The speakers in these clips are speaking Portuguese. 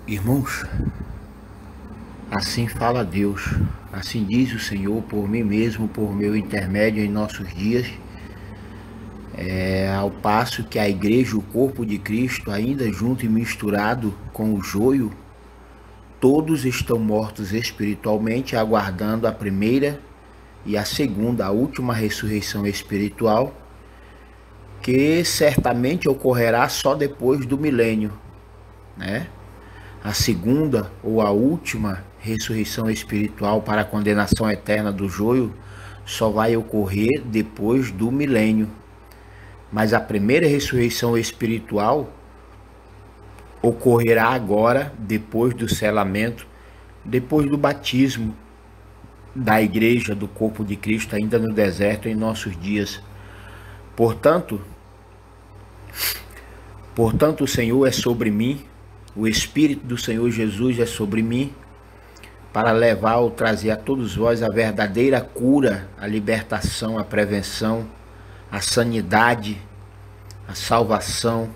Irmãos, assim fala Deus, assim diz o Senhor por mim mesmo, por meu intermédio em nossos dias, ao passo que a igreja, o corpo de Cristo, ainda junto e misturado com o joio, todos estão mortos espiritualmente, aguardando a primeira e a segunda, a última ressurreição espiritual, que certamente ocorrerá só depois do milênio, né? A segunda ou a última ressurreição espiritual para a condenação eterna do joio só vai ocorrer depois do milênio. Mas a primeira ressurreição espiritual ocorrerá agora, depois do selamento, depois do batismo da igreja, do corpo de Cristo, ainda no deserto, em nossos dias. Portanto, o Senhor é sobre mim, o Espírito do Senhor Jesus é sobre mim, para levar ou trazer a todos vós a verdadeira cura, a libertação, a prevenção, a sanidade, a salvação,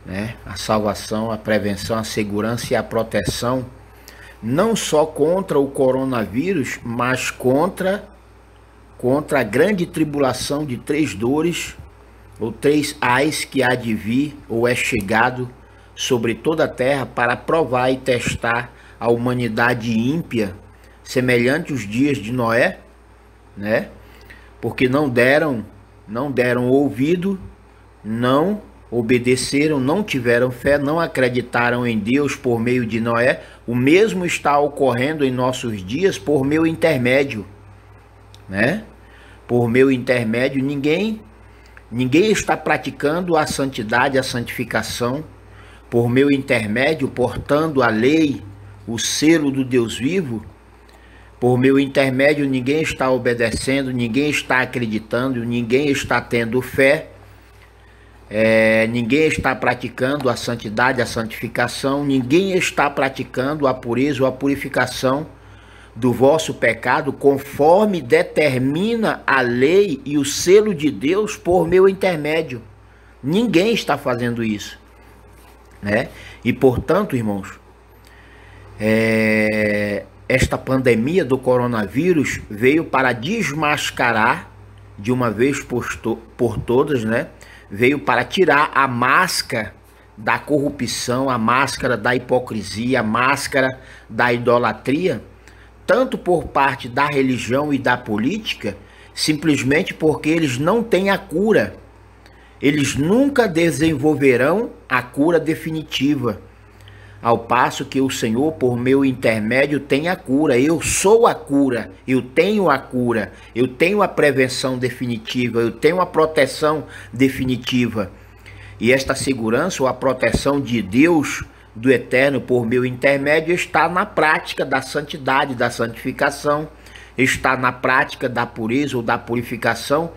né? A salvação, a prevenção, a segurança e a proteção, não só contra o coronavírus, mas contra a grande tribulação de 3 dores, ou 3 ais que há de vir, ou é chegado sobre toda a terra para provar e testar a humanidade ímpia, semelhante aos dias de Noé, né? Porque não deram ouvido, não obedeceram, não tiveram fé, não acreditaram em Deus por meio de Noé. O mesmo está ocorrendo em nossos dias por meu intermédio, né? Por meu intermédio, ninguém está praticando a santidade, a santificação. Por meu intermédio, portando a lei, o selo do Deus vivo, por meu intermédio ninguém está obedecendo, ninguém está acreditando, ninguém está tendo fé, ninguém está praticando a santidade, a santificação, ninguém está praticando a pureza ou a purificação do vosso pecado, conforme determina a lei e o selo de Deus por meu intermédio. Ninguém está fazendo isso, né? E portanto, irmãos, esta pandemia do coronavírus veio para desmascarar de uma vez por todas, né? Veio para tirar a máscara da corrupção, a máscara da hipocrisia, a máscara da idolatria, tanto por parte da religião e da política, simplesmente porque eles não têm a cura. Eles nunca desenvolverão a cura definitiva, ao passo que o Senhor, por meu intermédio, tem a cura. Eu sou a cura, eu tenho a cura, eu tenho a prevenção definitiva, eu tenho a proteção definitiva. E esta segurança ou a proteção de Deus, do Eterno, por meu intermédio, está na prática da santidade, da santificação, está na prática da pureza ou da purificação,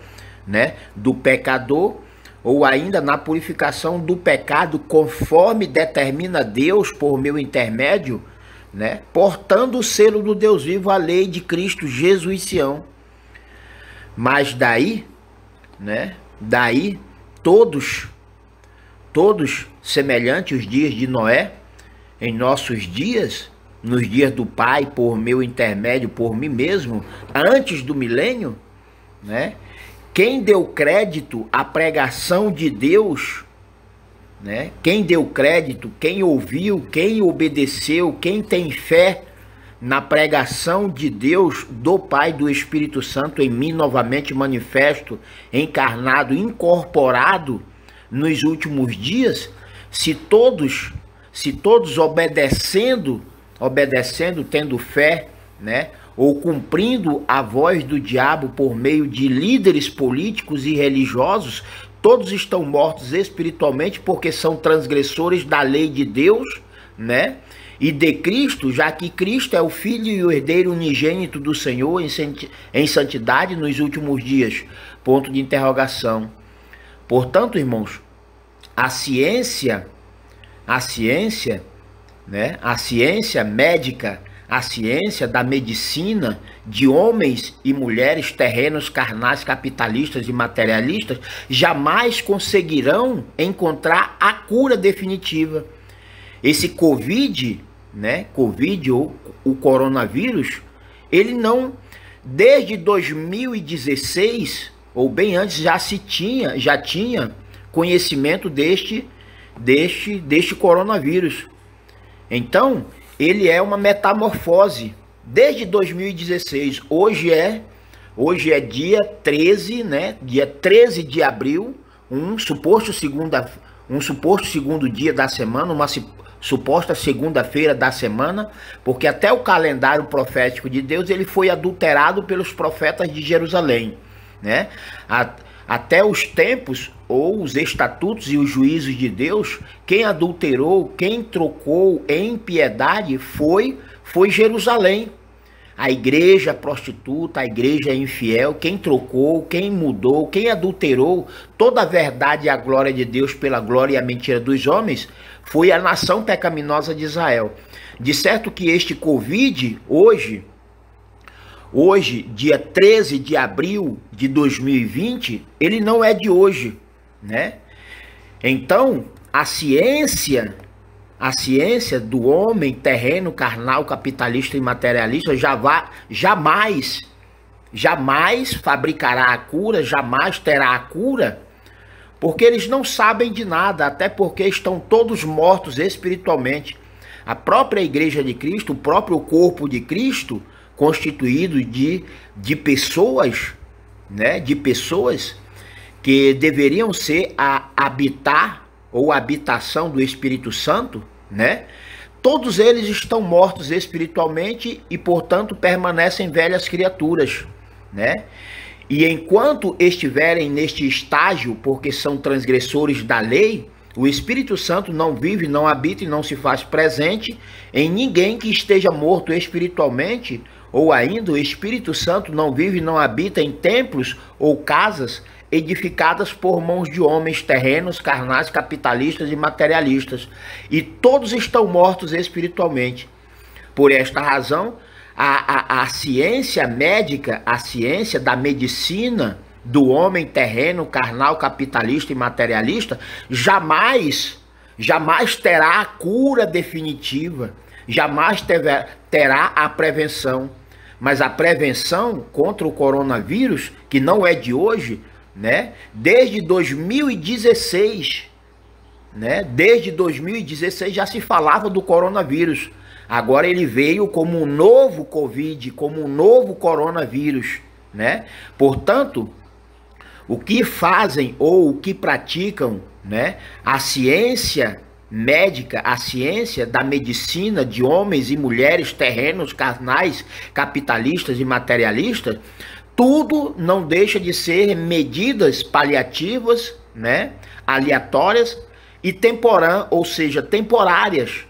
né, do pecador, ou ainda na purificação do pecado, conforme determina Deus por meu intermédio, né, portando o selo do Deus vivo, a lei de Cristo Jesus e Sião. Mas daí, né, todos semelhantes aos dias de Noé, em nossos dias, nos dias do Pai, por meu intermédio, por mim mesmo, antes do milênio, né? Quem deu crédito à pregação de Deus, né? Quem deu crédito, quem ouviu, quem obedeceu, quem tem fé na pregação de Deus, do Pai, do Espírito Santo em mim, novamente manifesto, encarnado, incorporado nos últimos dias, se todos obedecendo, tendo fé, né, ou cumprindo a voz do diabo por meio de líderes políticos e religiosos, todos estão mortos espiritualmente porque são transgressores da lei de Deus, né, e de Cristo, já que Cristo é o Filho e o herdeiro unigênito do Senhor em santidade nos últimos dias. Ponto de interrogação. Portanto, irmãos, a ciência, né, a ciência médica, a ciência da medicina de homens e mulheres terrenos, carnais, capitalistas e materialistas jamais conseguirão encontrar a cura definitiva. esse Covid, né? Covid ou o coronavírus, ele não, desde 2016 ou bem antes já tinha conhecimento deste coronavírus. Então, ele é uma metamorfose desde 2016. Hoje é dia 13, né? Dia 13 de abril, um suposto segundo dia da semana, uma suposta segunda-feira da semana, porque até o calendário profético de Deus ele foi adulterado pelos profetas de Jerusalém, né? Até os tempos ou os estatutos e os juízos de Deus, quem adulterou, quem trocou em impiedade foi Jerusalém. A igreja prostituta, a igreja infiel, quem trocou, quem mudou, quem adulterou toda a verdade e a glória de Deus pela glória e a mentira dos homens, foi a nação pecaminosa de Israel. De certo que este Covid, hoje, dia 13 de abril de 2020, ele não é de hoje, né? Então, a ciência do homem terreno, carnal, capitalista e materialista jamais fabricará a cura, jamais terá a cura, porque eles não sabem de nada, até porque estão todos mortos espiritualmente. A própria igreja de Cristo, o próprio corpo de Cristo, constituído de pessoas, né, de pessoas que deveriam ser a habitar ou habitação do Espírito Santo, né? Todos eles estão mortos espiritualmente e, portanto, permanecem velhas criaturas, né? E enquanto estiverem neste estágio, porque são transgressores da lei, o Espírito Santo não vive, não habita e não se faz presente em ninguém que esteja morto espiritualmente, ou ainda o Espírito Santo não vive e não habita em templos ou casas edificadas por mãos de homens terrenos, carnais, capitalistas e materialistas. E todos estão mortos espiritualmente. Por esta razão, a ciência médica, a ciência da medicina do homem terreno, carnal, capitalista e materialista, jamais terá a cura definitiva, jamais terá a prevenção. Mas a prevenção contra o coronavírus, que não é de hoje, né? Desde 2016, né? Desde 2016 já se falava do coronavírus. Agora ele veio como um novo Covid, como um novo coronavírus, né? Portanto, o que fazem ou o que praticam, né? A ciência médica, a ciência da medicina de homens e mulheres terrenos, carnais, capitalistas e materialistas, tudo não deixa de ser medidas paliativas, né? Aleatórias e temporárias.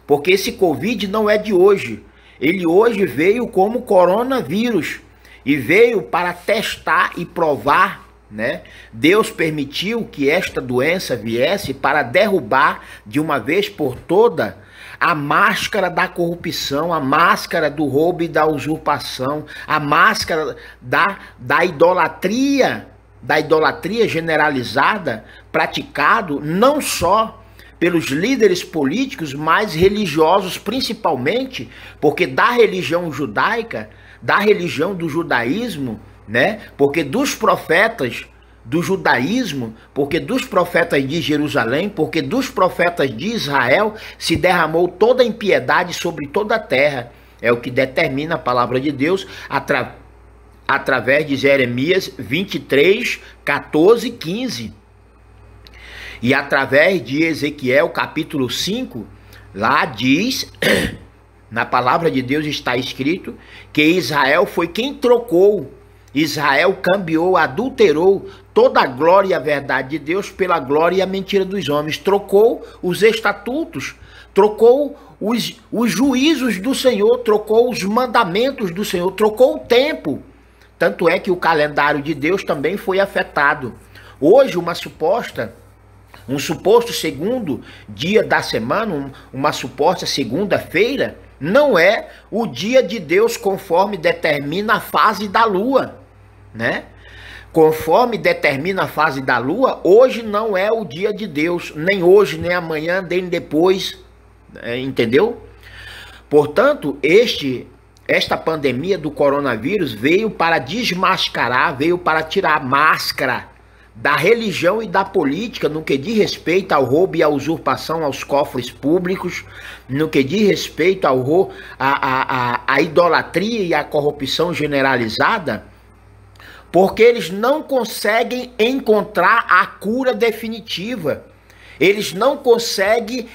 Porque esse Covid não é de hoje. Ele hoje veio como coronavírus e veio para testar e provar, né? Deus permitiu que esta doença viesse para derrubar de uma vez por toda a máscara da corrupção, a máscara do roubo e da usurpação, a máscara da idolatria generalizada, praticado não só pelos líderes políticos, mas religiosos principalmente, porque da religião judaica, da religião do judaísmo, né? Porque dos profetas do judaísmo, porque dos profetas de Jerusalém, porque dos profetas de Israel se derramou toda a impiedade sobre toda a terra. É o que determina a palavra de Deus através de Jeremias 23, 14 e 15. E através de Ezequiel capítulo 5, lá diz, na palavra de Deus está escrito, que Israel foi quem trocou. Israel cambiou, adulterou toda a glória e a verdade de Deus pela glória e a mentira dos homens. Trocou os estatutos, trocou os juízos do Senhor, trocou os mandamentos do Senhor, trocou o tempo. Tanto é que o calendário de Deus também foi afetado. Hoje, um suposto segundo dia da semana, uma suposta segunda-feira, não é o dia de Deus conforme determina a fase da lua, né? Conforme determina a fase da lua, hoje não é o dia de Deus, nem hoje, nem amanhã, nem depois, Entendeu? Portanto, esta pandemia do coronavírus veio para desmascarar, veio para tirar a máscara da religião e da política no que diz respeito ao roubo e à usurpação aos cofres públicos, no que diz respeito à idolatria e à corrupção generalizada, porque eles não conseguem encontrar a cura definitiva. Eles não conseguem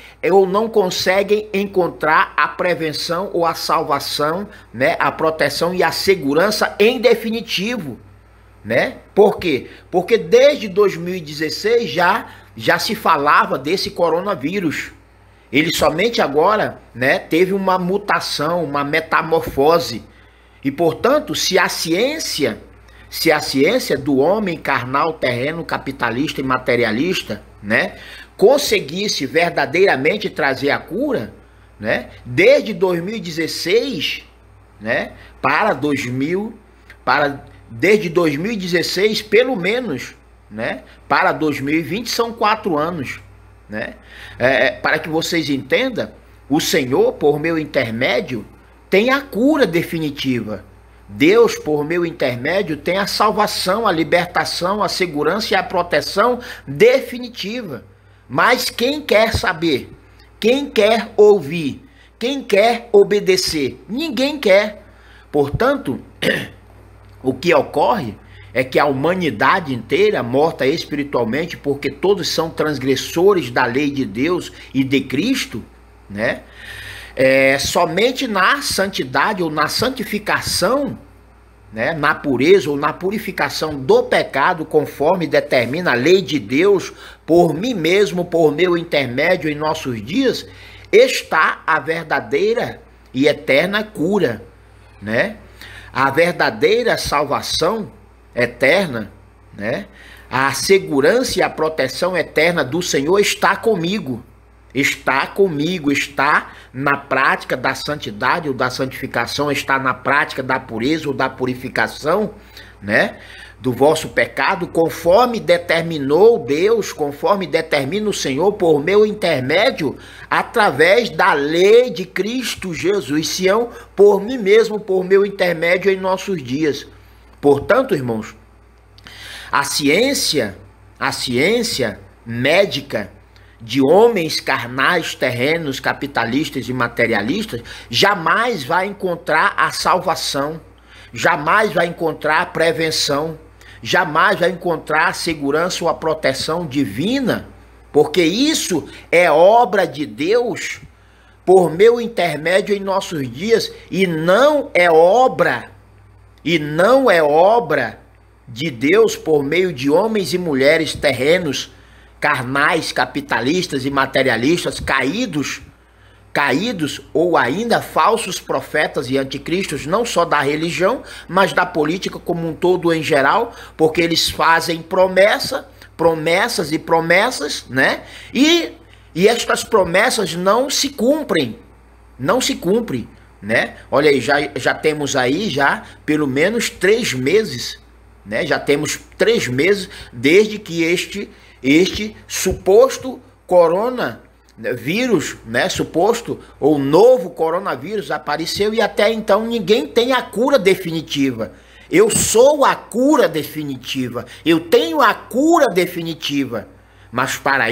encontrar a prevenção ou a salvação, né, a proteção e a segurança em definitivo, né? Por quê? Porque desde 2016 já se falava desse coronavírus. Ele somente agora, né, teve uma mutação, uma metamorfose. E, portanto, se a ciência do homem carnal, terreno, capitalista e materialista, né, conseguisse verdadeiramente trazer a cura, né, desde 2016, né, desde 2016 pelo menos, né, para 2020 são 4 anos, né, para que vocês entendam, o Senhor, por meu intermédio, tem a cura definitiva. Deus, por meu intermédio, tem a salvação, a libertação, a segurança e a proteção definitiva. Mas quem quer saber? Quem quer ouvir? Quem quer obedecer? Ninguém quer. Portanto, o que ocorre é que a humanidade inteira, morta espiritualmente, porque todos são transgressores da lei de Deus e de Cristo, né? Somente na santidade ou na santificação, né, na pureza ou na purificação do pecado, conforme determina a lei de Deus, por mim mesmo, por meu intermédio em nossos dias, está a verdadeira e eterna cura, né? A verdadeira salvação eterna, né? A segurança e a proteção eterna do Senhor está comigo. Está comigo, está na prática da santidade ou da santificação, está na prática da pureza ou da purificação, né, do vosso pecado, conforme determinou Deus, conforme determina o Senhor por meu intermédio, através da lei de Cristo Jesus, Sião, por mim mesmo, por meu intermédio em nossos dias. Portanto, irmãos, a ciência médica de homens carnais, terrenos, capitalistas e materialistas, jamais vai encontrar a salvação, jamais vai encontrar a prevenção, jamais vai encontrar a segurança ou a proteção divina, porque isso é obra de Deus por meu intermédio em nossos dias, e não é obra de Deus por meio de homens e mulheres terrenos, carnais, capitalistas e materialistas, caídos ou ainda falsos profetas e anticristos, não só da religião, mas da política como um todo em geral, porque eles fazem promessas, né? E estas promessas não se cumprem, né? Olha aí, já temos aí pelo menos 3 meses, né? Já temos 3 meses desde que este suposto coronavírus, né, suposto ou novo coronavírus apareceu, e até então ninguém tem a cura definitiva. Eu sou a cura definitiva, eu tenho a cura definitiva, mas para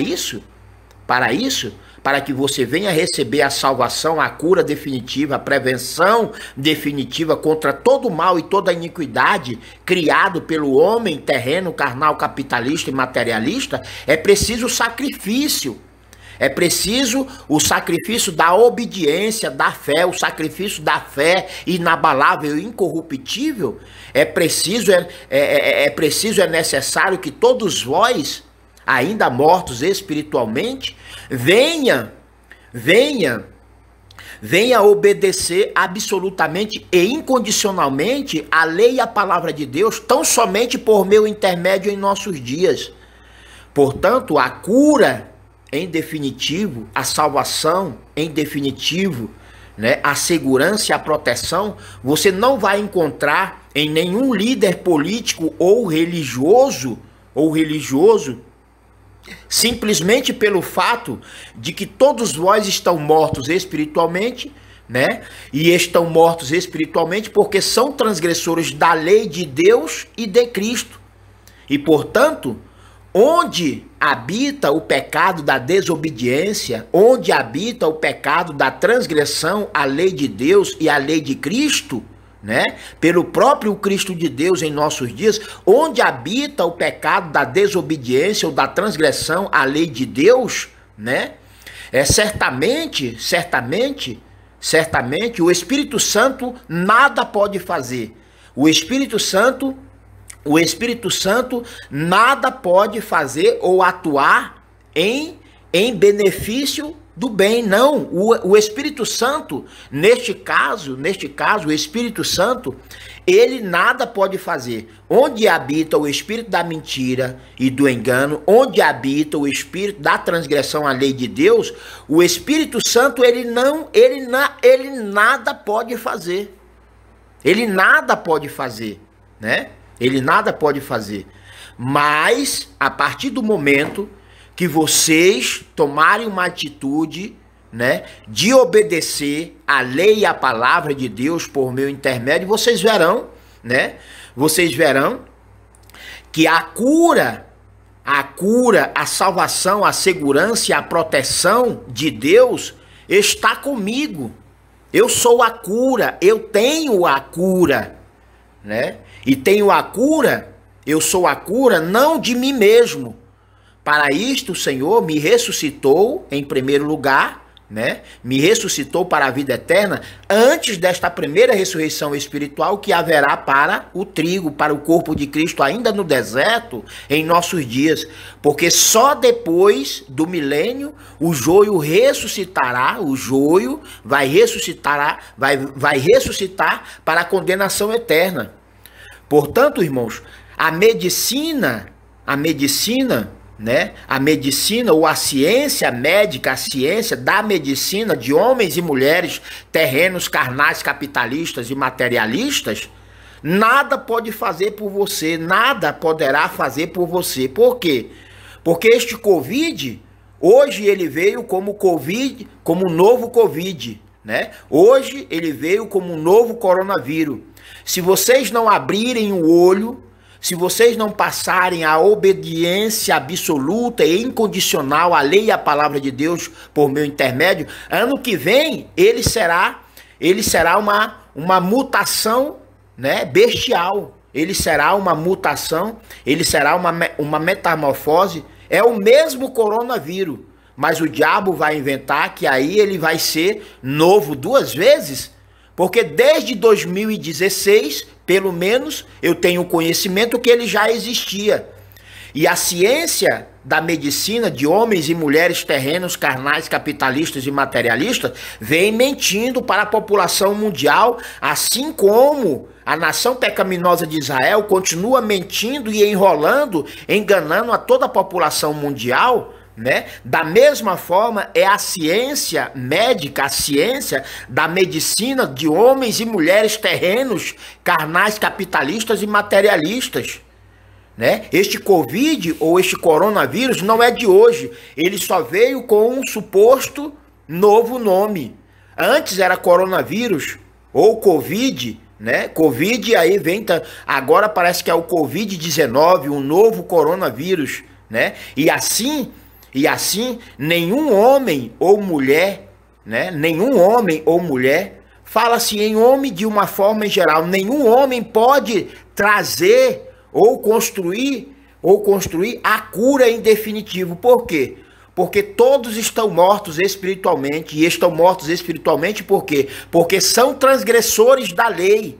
que você venha receber a salvação, a cura definitiva, a prevenção definitiva contra todo o mal e toda a iniquidade criado pelo homem terreno, carnal, capitalista e materialista, é preciso sacrifício. É preciso o sacrifício da obediência, da fé, o sacrifício da fé inabalável e incorruptível. É necessário que todos vós, ainda mortos espiritualmente, venha obedecer absolutamente e incondicionalmente a lei e a palavra de Deus, tão somente por meu intermédio em nossos dias. Portanto, a cura em definitivo, a salvação em definitivo, né, a segurança e a proteção, você não vai encontrar em nenhum líder político ou religioso simplesmente pelo fato de que todos vós estão mortos espiritualmente, né? E estão mortos espiritualmente porque são transgressores da lei de Deus e de Cristo. E, portanto, onde habita o pecado da desobediência, onde habita o pecado da transgressão à lei de Deus e à lei de Cristo, né? Pelo próprio Cristo de Deus em nossos dias, onde habita o pecado da desobediência ou da transgressão à lei de Deus, né? Certamente o Espírito Santo nada pode fazer. O Espírito Santo nada pode fazer ou atuar em benefício do bem, não. O Espírito Santo, neste caso, o Espírito Santo, ele nada pode fazer. Onde habita o espírito da mentira e do engano, onde habita o espírito da transgressão à lei de Deus, o Espírito Santo, ele nada pode fazer. Ele nada pode fazer, né? Ele nada pode fazer. Mas, a partir do momento que vocês tomarem uma atitude, né, de obedecer a lei e a palavra de Deus por meu intermédio, vocês verão, né? Vocês verão que a cura, a salvação, a segurança e a proteção de Deus está comigo. Eu sou a cura, eu tenho a cura, né? E tenho a cura, eu sou a cura não de mim mesmo. Para isto o Senhor me ressuscitou em primeiro lugar, né? Me ressuscitou para a vida eterna antes desta primeira ressurreição espiritual que haverá para o trigo, para o corpo de Cristo ainda no deserto em nossos dias. Porque só depois do milênio o joio ressuscitará, o joio vai ressuscitar para a condenação eterna. Portanto, irmãos, a medicina, né? A medicina ou a ciência médica, a ciência da medicina de homens e mulheres terrenos, carnais, capitalistas e materialistas, nada pode fazer por você, nada poderá fazer por você. Por quê? Porque este Covid, hoje ele veio como Covid, como novo Covid, né? Hoje ele veio como um novo coronavírus. Se vocês não abrirem o olho, se vocês não passarem a obediência absoluta e incondicional à lei e à palavra de Deus por meu intermédio, ano que vem ele será uma mutação, né, bestial. Ele será uma mutação, ele será uma metamorfose. É o mesmo coronavírus, mas o diabo vai inventar que aí ele vai ser novo 2 vezes. Porque desde 2016, pelo menos, eu tenho conhecimento que ele já existia. E a ciência da medicina de homens e mulheres terrenos, carnais, capitalistas e materialistas vem mentindo para a população mundial, assim como a nação pecaminosa de Israel continua mentindo e enrolando, enganando a toda a população mundial, né? Da mesma forma é a ciência médica, a ciência da medicina de homens e mulheres terrenos, carnais, capitalistas e materialistas, né? Este Covid ou este coronavírus não é de hoje, ele só veio com um suposto novo nome. Antes era coronavírus ou Covid, né? Covid aí vem, agora parece que é o Covid-19, um novo coronavírus, né? E assim, nenhum homem ou mulher, né? Nenhum homem ou mulher, fala-se em homem de uma forma em geral, nenhum homem pode trazer ou construir a cura em definitivo. Por quê? Porque todos estão mortos espiritualmente, e estão mortos espiritualmente por quê? Porque são transgressores da lei,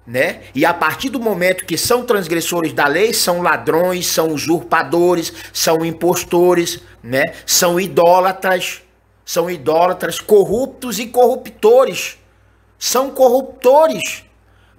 né? E a partir do momento que são transgressores da lei, são ladrões, são usurpadores, são impostores, né? São idólatras, corruptos e corruptores. São corruptores.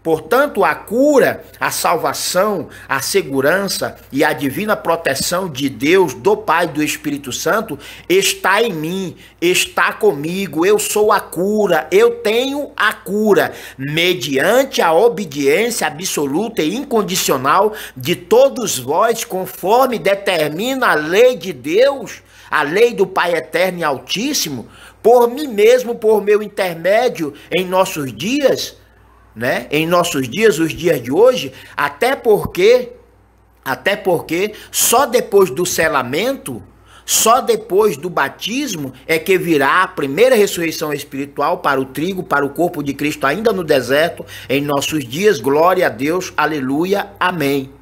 Portanto, a cura, a salvação, a segurança e a divina proteção de Deus, do Pai e do Espírito Santo, está em mim, está comigo. Eu sou a cura, eu tenho a cura, mediante a obediência absoluta e incondicional de todos vós, conforme determina a lei de Deus, a lei do Pai Eterno e Altíssimo, por mim mesmo, por meu intermédio, em nossos dias, né? Em nossos dias, os dias de hoje, até porque só depois do selamento, só depois do batismo é que virá a primeira ressurreição espiritual para o trigo, para o corpo de Cristo ainda no deserto, em nossos dias. Glória a Deus, aleluia, amém.